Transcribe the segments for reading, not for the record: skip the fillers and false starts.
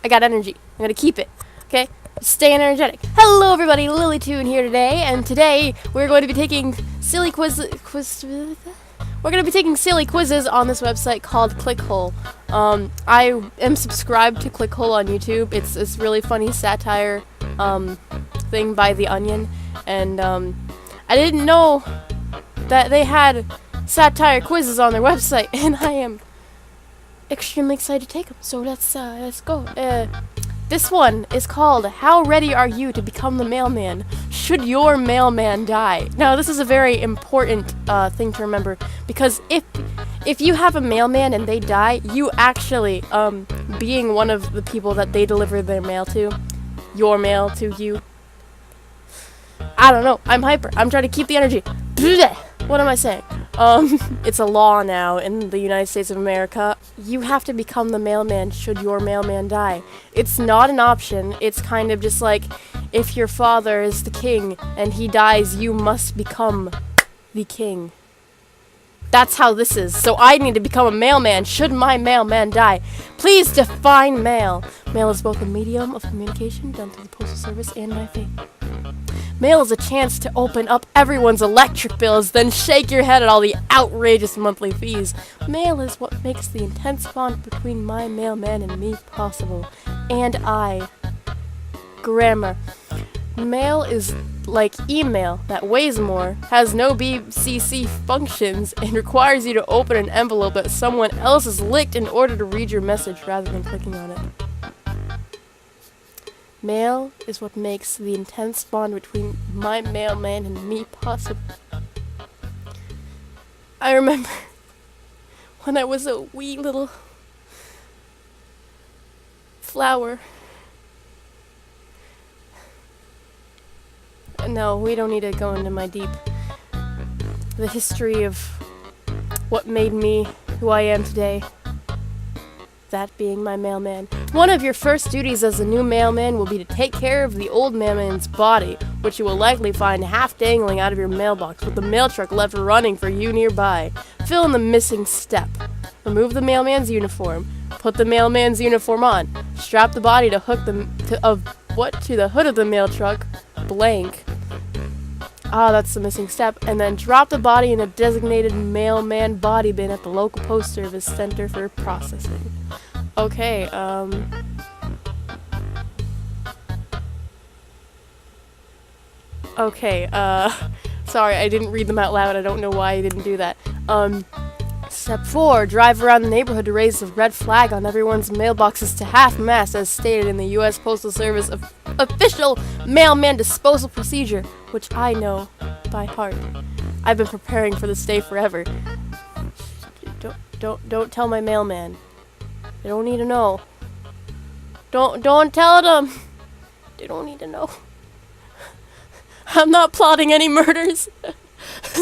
I got energy. I'm gonna keep it. Okay? Stay energetic. Hello everybody, Lilytoon here today, and today we're going to be taking silly quizzes on this website called Clickhole. I am subscribed to Clickhole on YouTube. It's this really funny satire thing by The Onion, and I didn't know that they had satire quizzes on their website, and I am extremely excited to take them. So let's go. This one is called "How Ready Are You to Become the Mailman? Should Your Mailman Die?" Now, this is a very important thing to remember, because if you have a mailman and they die, you actually being one of the people that they deliver their mail to, your mail to you. I don't know. I'm hyper. I'm trying to keep the energy. What am I saying? It's a law now in the United States of America. You have to become the mailman should your mailman die. It's not an option. It's kind of just like if your father is the king and he dies, you must become the king. That's how this is. So I need to become a mailman should my mailman die. Please define mail. Mail is both a medium of communication done through the postal service and my faith. Mail is a chance to open up everyone's electric bills, then shake your head at all the outrageous monthly fees. Mail is what makes the intense bond between my mailman and me possible. And I. Grammar. Mail is like email that weighs more, has no BCC functions, and requires you to open an envelope that someone else has licked in order to read your message rather than clicking on it. Mail is what makes the intense bond between my mailman and me possible. I remember when I was a wee little flower. No, we don't need to go into my the history of what made me who I am today. That being my mailman. One of your first duties as a new mailman will be to take care of the old mailman's body, which you will likely find half dangling out of your mailbox with the mail truck left running for you nearby. Fill in the missing step. Remove the mailman's uniform. Put the mailman's uniform on. Strap the body to the hood of the mail truck, blank. That's the missing step. And then drop the body in a designated mailman body bin at the local post service center for processing. Okay, sorry, I didn't read them out loud. I don't know why I didn't do that. Step 4, drive around the neighborhood to raise the red flag on everyone's mailboxes to half-mast as stated in the U.S. Postal Service official mailman disposal procedure, which I know by heart. I've been preparing for this day forever. Don't tell my mailman. They don't need to know. Don't tell them. They don't need to know. I'm not plotting any murders.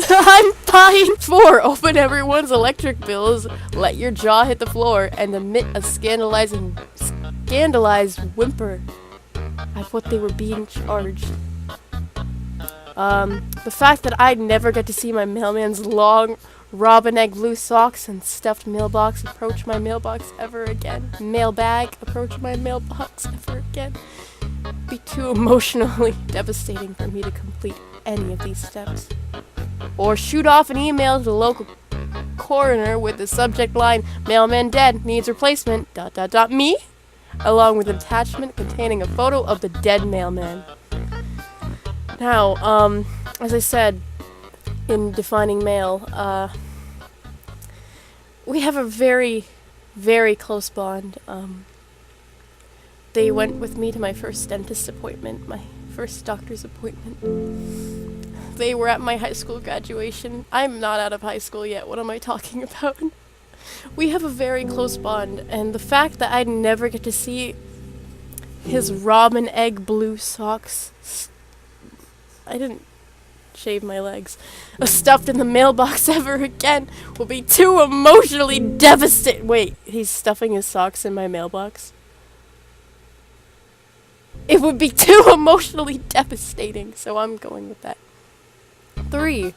I'm fine. 4, open everyone's electric bills, let your jaw hit the floor, and emit a scandalized whimper at what they were being charged. The fact that I'd never get to see my mailman's long robin egg blue socks and stuffed mailbox approach my mailbox ever again. Mailbag approach my mailbox ever again. Be too emotionally devastating for me to complete any of these steps. Or shoot off an email to the local coroner with the subject line, "Mailman dead, needs replacement, ... me," along with an attachment containing a photo of the dead mailman. Now, as I said in defining mail, we have a very, very close bond. They went with me to my first dentist appointment, my first doctor's appointment. They were at my high school graduation. I'm not out of high school yet. What am I talking about? We have a very close bond, and the fact that I'd never get to see his robin egg blue socks, I didn't shave my legs, stuffed in the mailbox ever again will be too emotionally devastating. Wait, he's stuffing his socks in my mailbox? It would be too emotionally devastating, so I'm going with that. 3.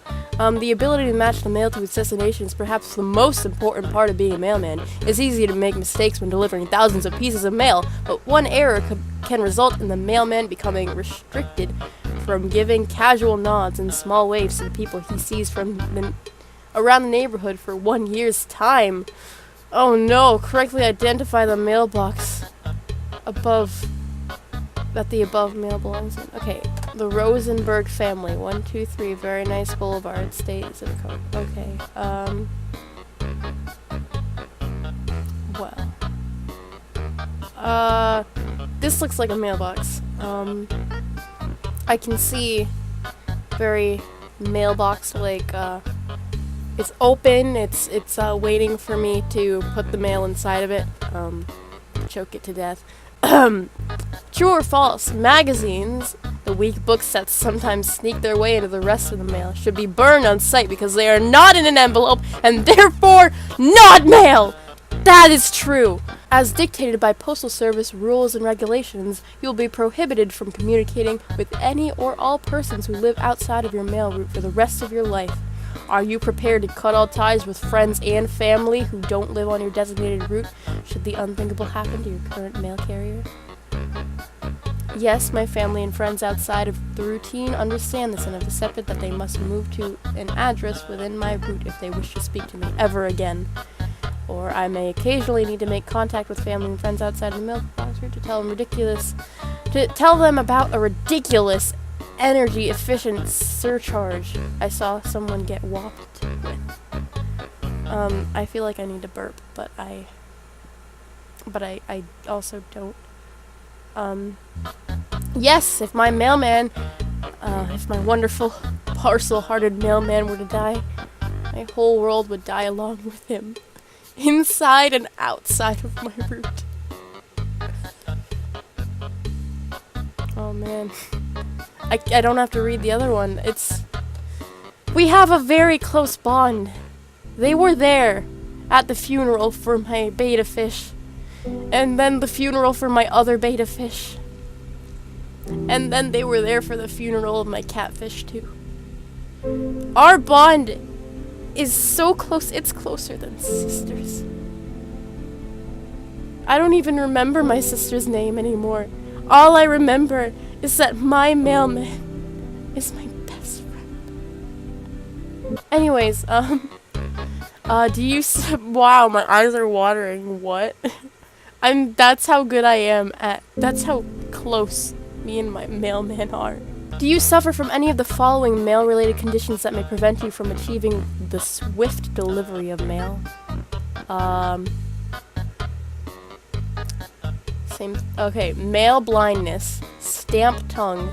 The ability to match the mail to its destination is perhaps the most important part of being a mailman. It's easy to make mistakes when delivering thousands of pieces of mail, but one error can result in the mailman becoming restricted from giving casual nods and small waves to the people he sees from around the neighborhood for 1 year's time. Oh no, correctly identify the mailbox above that the above mail belongs in. Okay, the Rosenberg family, 123, very nice boulevard, state, zip code. Okay, well, this looks like a mailbox. I can see very mailbox, like, it's open, it's waiting for me to put the mail inside of it, choke it to death. True or false? Magazines, the weak books that sometimes sneak their way into the rest of the mail, should be burned on sight because they are not in an envelope and therefore not mail! That is true! As dictated by Postal Service rules and regulations, you will be prohibited from communicating with any or all persons who live outside of your mail route for the rest of your life. Are you prepared to cut all ties with friends and family who don't live on your designated route should the unthinkable happen to your current mail carrier? Yes, my family and friends outside of the routine understand this and have accepted that they must move to an address within my route if they wish to speak to me ever again. Or I may occasionally need to make contact with family and friends outside of the mailbox route to tell them about a ridiculous energy efficient surcharge I saw someone get whopped with. I feel like I need to burp, but I also don't. Yes, if my mailman, if my wonderful parcel-hearted mailman were to die, my whole world would die along with him, inside and outside of my route. Oh man. I don't have to read the other one. We have a very close bond. They were there at the funeral for my betta fish. And then the funeral for my other betta fish. And then they were there for the funeral of my catfish too. Our bond is so close, it's closer than sisters. I don't even remember my sister's name anymore. All I remember is that my mailman is my best friend. Anyways, wow, my eyes are watering. What? That's how good I am that's how close me and my mailman are. Do you suffer from any of the following mail-related conditions that may prevent you from achieving the swift delivery of mail? Okay, mail blindness, stamp tongue,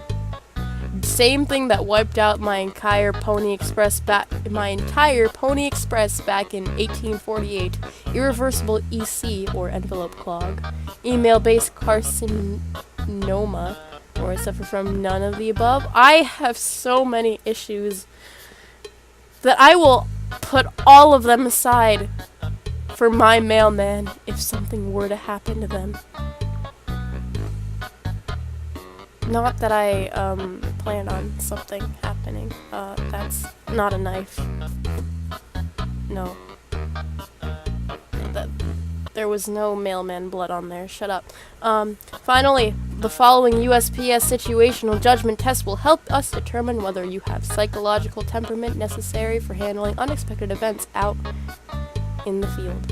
same thing that wiped out my entire Pony Express back in 1848, irreversible EC or envelope clog, email-based carcinoma, or I suffer from none of the above. I have so many issues that I will put all of them aside for my mailman if something were to happen to them. Not that I plan on something happening. That's not a knife. No. There was no mailman blood on there. Shut up. Finally, the following USPS situational judgment test will help us determine whether you have psychological temperament necessary for handling unexpected events out in the field.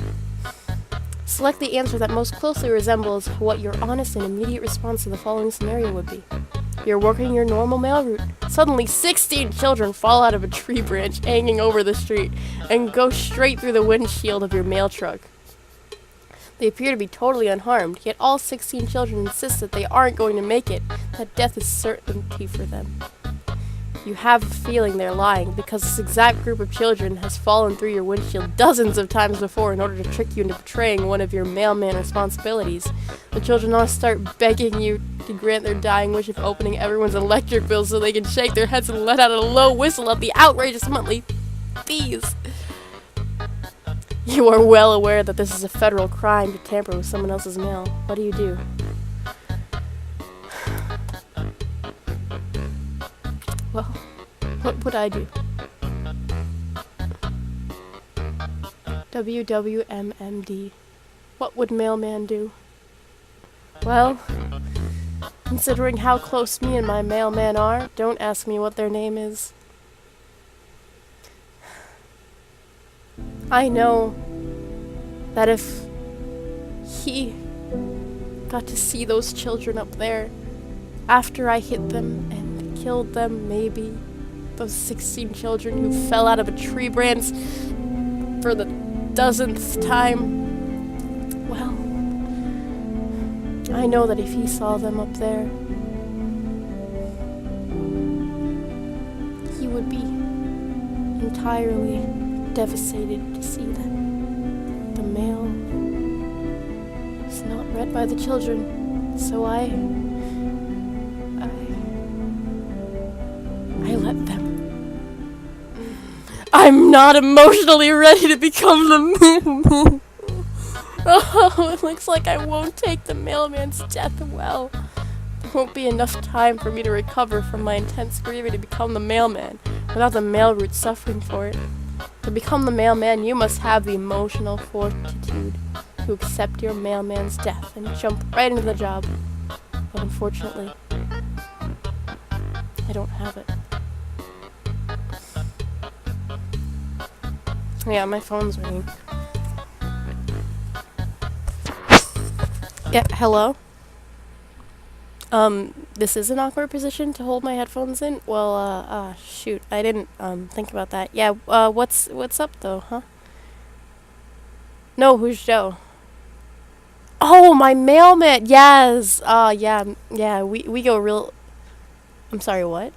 Select the answer that most closely resembles what your honest and immediate response to the following scenario would be. You're working your normal mail route. Suddenly, 16 children fall out of a tree branch hanging over the street and go straight through the windshield of your mail truck. They appear to be totally unharmed, yet all 16 children insist that they aren't going to make it, that death is certainty for them. You have a feeling they're lying, because this exact group of children has fallen through your windshield dozens of times before in order to trick you into betraying one of your mailman responsibilities. The children all start begging you to grant their dying wish of opening everyone's electric bill so they can shake their heads and let out a low whistle at the outrageous monthly fees. You are well aware that this is a federal crime to tamper with someone else's mail. What do you do? What would I do? WWMMD. What would Mailman do? Well, considering how close me and my mailman are, don't ask me what their name is. I know that if he got to see those children up there after I hit them and killed them, maybe those 16 children who fell out of a tree branch for the dozenth time, well, I know that if he saw them up there, he would be entirely devastated to see that the mail was not read by the children. So I let them. I'm not emotionally ready to become the mailman. Oh, it looks like I won't take the mailman's death well. There won't be enough time for me to recover from my intense grieving to become the mailman without the mail route suffering for it. To become the mailman, you must have the emotional fortitude to accept your mailman's death and jump right into the job. But unfortunately, I don't have it. Yeah, my phone's ringing. Yeah, hello? This is an awkward position to hold my headphones in? Well, shoot, I didn't, think about that. Yeah, what's up, though, huh? No, who's Joe? Oh, my mailman! Yes! Yeah, we go real... I'm sorry, what?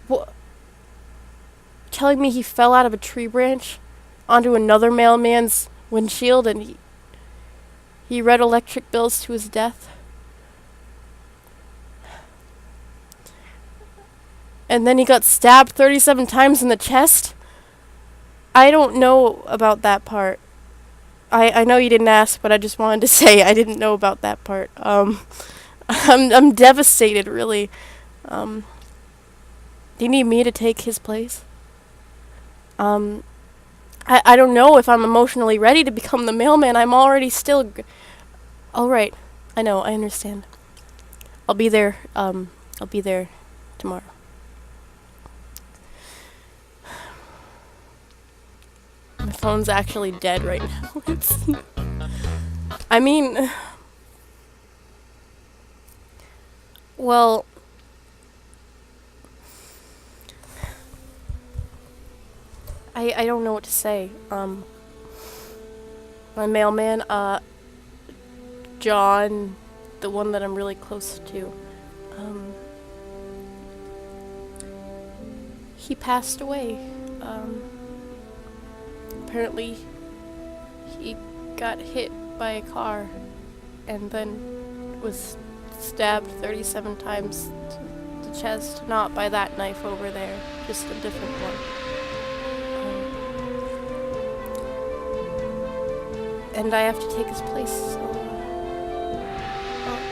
What? Telling me he fell out of a tree branch onto another mailman's windshield and he read electric bills to his death? And then he got stabbed 37 times in the chest? I don't know about that part. I know you didn't ask, but I just wanted to say I didn't know about that part. I'm devastated, really. Do you need me to take his place? I don't know if I'm emotionally ready to become the mailman. I'm already still... Alright. I know, I understand. I'll be there tomorrow. My phone's actually dead right now. I mean... Well... I don't know what to say. My mailman, John, the one that I'm really close to, he passed away. Apparently he got hit by a car and then was stabbed 37 times to the chest. Not by that knife over there, just a different one. And I have to take his place, so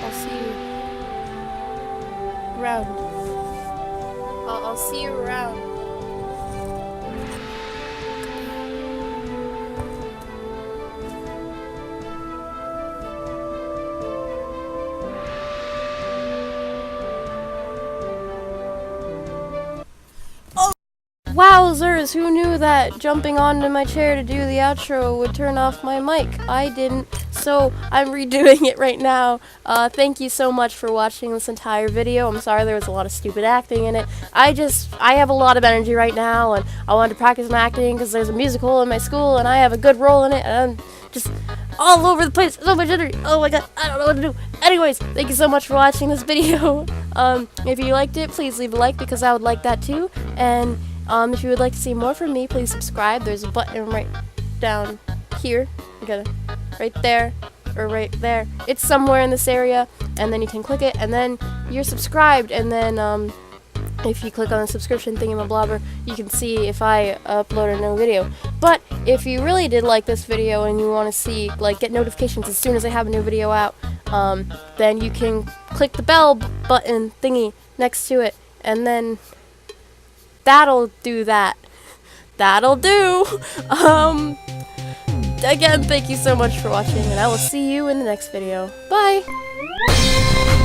I'll see you around. I'll see you around. Wowzers, who knew that jumping onto my chair to do the outro would turn off my mic? I didn't, so I'm redoing it right now. Thank you so much for watching this entire video. I'm sorry there was a lot of stupid acting in it. I have a lot of energy right now, and I wanted to practice my acting because there's a musical in my school, and I have a good role in it, and I'm just all over the place. So much energy. Oh my god, I don't know what to do. Anyways, thank you so much for watching this video. If you liked it, please leave a like because I would like that too, and if you would like to see more from me, please subscribe. There's a button right down here. You gotta, right there, or right there. It's somewhere in this area, and then you can click it, and then you're subscribed, and then, if you click on the subscription thingamablobber, you can see if I upload a new video. But if you really did like this video and you want to see, like, get notifications as soon as I have a new video out, then you can click the bell button thingy next to it, and then that'll do that. That'll do. Again, thank you so much for watching, and I will see you in the next video. Bye!